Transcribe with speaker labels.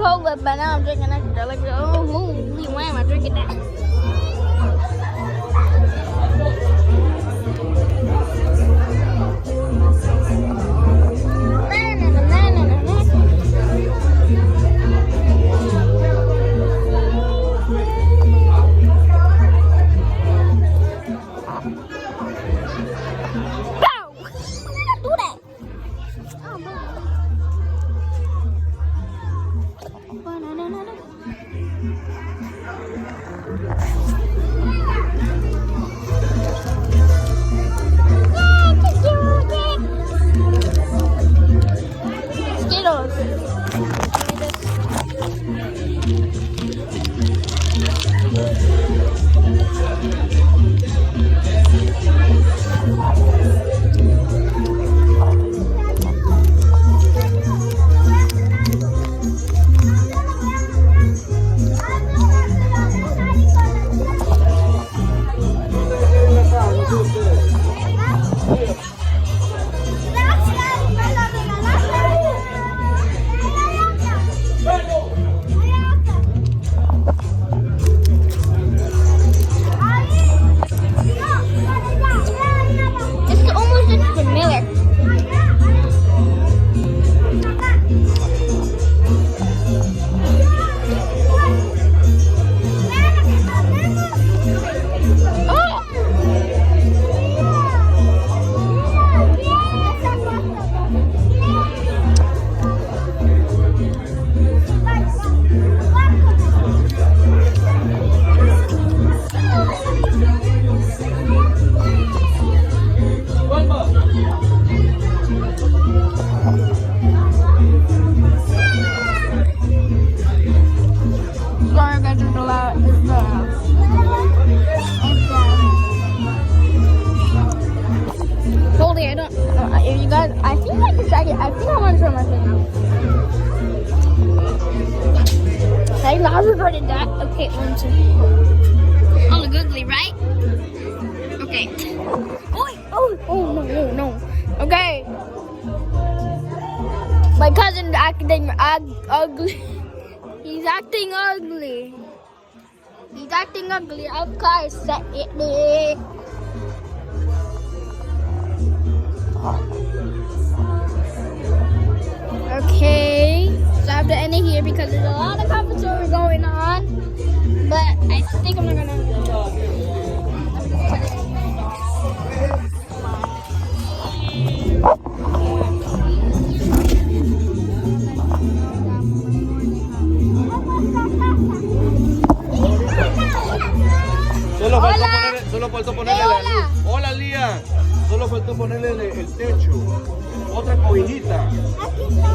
Speaker 1: Coca-Cola, but now I'm drinking extra. Like, oh, holy, why am I drinking that? I think I want to show my face now. Hey, I recorded that. Okay, 1, 2. I look ugly, right? Okay. Oh, no. Okay. My cousin's acting ugly. He's acting ugly. Of course, it. Okay, so I have to end it here because there's a lot of commentary going on. But I think I'm not gonna.
Speaker 2: Solo faltó ponerle la luz. Hola, Lía. Solo faltó ponerle el techo. Otra cobijita.
Speaker 1: Aquí está.